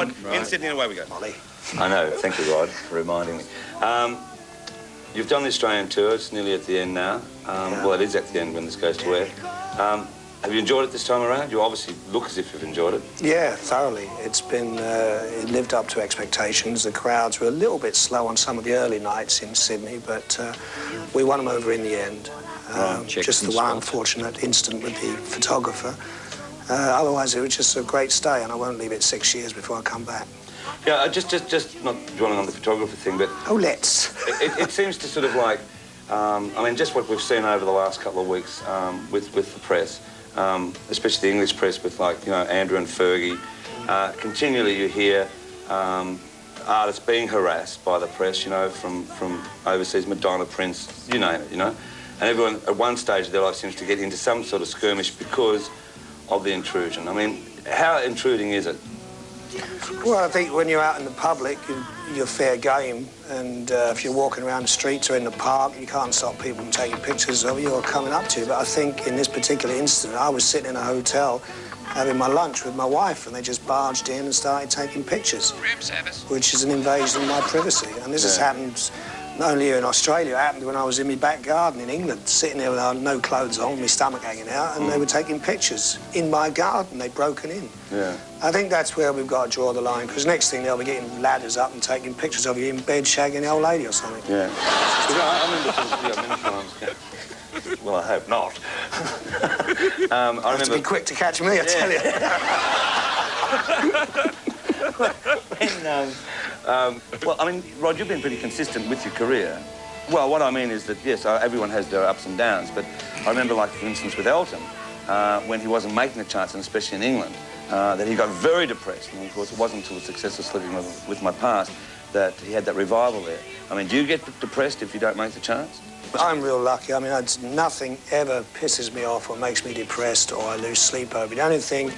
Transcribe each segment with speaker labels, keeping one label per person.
Speaker 1: Rod, in Sydney, and away we go.
Speaker 2: Molly.
Speaker 3: I know. Thank you, Rod, for reminding me. You've done the Australian tour. It's nearly at the end now. Well, it is at the end when this goes to air. Have you enjoyed it this time around? You obviously look as if you've enjoyed it.
Speaker 2: Yeah, thoroughly. It's been, it lived up to expectations. The crowds were a little bit slow on some of the early nights in Sydney, but we won them over in the end. Just the one unfortunate incident with the photographer. Otherwise, it was just a great stay, and I won't leave it 6 years before I come back.
Speaker 3: Yeah, just not dwelling on the photographer thing, but...
Speaker 2: Oh, let's.
Speaker 3: It seems to sort of like, I mean, just what we've seen over the last couple of weeks with the press, especially the English press with, like, you know, Andrew and Fergie. Continually you hear artists being harassed by the press, you know, from overseas, Madonna, Prince, you name it, you know. And everyone, at one stage of their life, seems to get into some sort of skirmish because of the intrusion. I mean, how intruding is it?
Speaker 2: Well, I think when you're out in the public, you're fair game, and if you're walking around the streets or in the park, you can't stop people from taking pictures of you or coming up to you. But I think in this particular incident, I was sitting in a hotel having my lunch with my wife, and they just barged in and started taking pictures, which is an invasion of my privacy. And this has happened not only here in Australia, it happened when I was in my back garden in England, sitting there with no clothes on, my stomach hanging out, and they were taking pictures in my garden. They'd broken in.
Speaker 3: Yeah.
Speaker 2: I think that's where we've got to draw the line, because next thing they'll be getting ladders up and taking pictures of you in bed shagging the old lady or something.
Speaker 3: Yeah. I remember many times. Well, I hope not. I remember...
Speaker 2: To be quick to catch me, I tell you.
Speaker 3: Well, I mean, Rod, you've been pretty consistent with your career. Well, what I mean is that, yes, everyone has their ups and downs, but I remember, like, for instance, with Elton, when he wasn't making the charts, and especially in England, that he got very depressed. And, of course, it wasn't until the success of Sleeping with My Past that he had that revival there. I mean, do you get depressed if you don't make the charts?
Speaker 2: I'm real lucky. I mean, nothing ever pisses me off or makes me depressed or I lose sleep over it. The only thing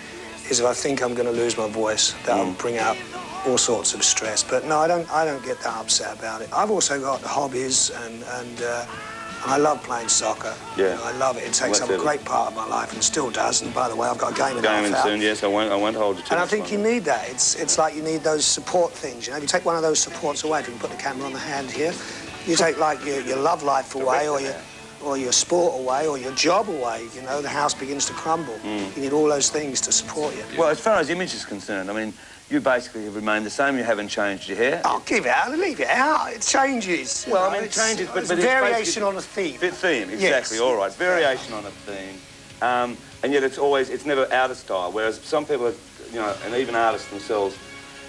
Speaker 2: is if I think I'm going to lose my voice, that'll bring out all sorts of stress. But no, I don't get that upset about it. I've also got hobbies and I love playing soccer.
Speaker 3: Yeah.
Speaker 2: You know, I love it. It takes up a great part of my life and still does. And by the way, I've got a game in
Speaker 3: soon, yes. I won't hold you to.
Speaker 2: And I think you need that. It's like you need those support things. You know, if you take one of those supports away, if you can put the camera on the hand here, you take like your love life away, or your sport away, or your job away, you know, the house begins to crumble. You need all those things to support you.
Speaker 3: Well, as far as image is concerned, I mean, you basically have remained the same. You haven't changed your hair.
Speaker 2: I'll give it out, leave it out. It changes.
Speaker 3: Well, I mean, it changes, but it's
Speaker 2: variation on a theme.
Speaker 3: Theme, exactly,
Speaker 2: yes.
Speaker 3: all right. Variation on a theme. And yet it's never out of style, whereas some people, you know, and even artists themselves,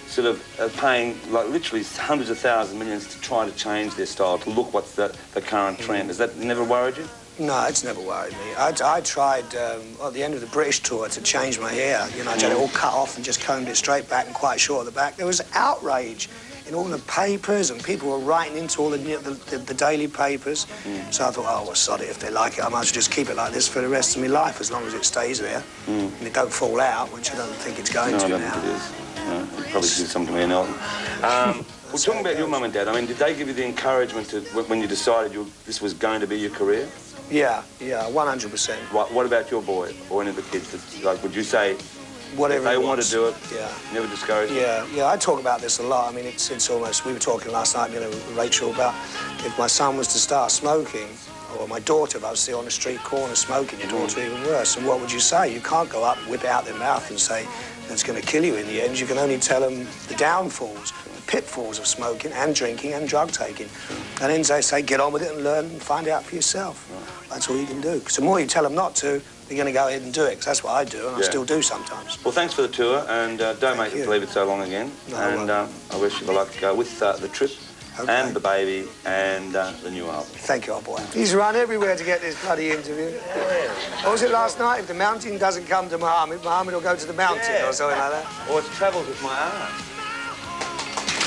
Speaker 3: sort of are paying, like, literally hundreds of thousands, millions to try to change their style, to look what's the current trend. Has that never worried you?
Speaker 2: No, it's never worried me. I tried, at the end of the British tour, to change my hair. You know, I had it all cut off and just combed it straight back and quite short at the back. There was outrage in all the papers, and people were writing into all the daily papers. So I thought, oh, well, sod it. If they like it, I might as well just keep it like this for the rest of my life, as long as it stays there and it don't fall out, which I don't think it's going to now.
Speaker 3: I don't think it is. No, you probably did something to me and Elton. Well, talking about your mum and dad, I mean, did they give you the encouragement to, when you decided this was going to be your career?
Speaker 2: Yeah, 100%.
Speaker 3: What about your boy or any of the kids? Like, would you say,
Speaker 2: whatever
Speaker 3: if they want to do it, never discourage them?
Speaker 2: Yeah, I talk about this a lot. I mean, it's almost, we were talking last night, you know, with Rachel, about if my son was to start smoking, or my daughter, if I was still on the street corner smoking, your daughter even worse. And what would you say? You can't go up, whip out their mouth and say, that's going to kill you in the end. You can only tell them the downfalls, the pitfalls of smoking and drinking and drug taking. And then they say, get on with it and learn and find out for yourself. That's all you can do. Because the more you tell them not to, they're going to go ahead and do it, because that's what I do, and I still do sometimes.
Speaker 3: Well, thanks for the tour, and don't make us leave it so long again. No, and I wish you the luck with the trip. Okay. And the baby, and the new album.
Speaker 2: Thank you, old boy. He's run everywhere to get this bloody interview. What was it last night? If the mountain doesn't come to Muhammad, Muhammad will go to the mountain, or something like that.
Speaker 3: Or it's travelled with my art.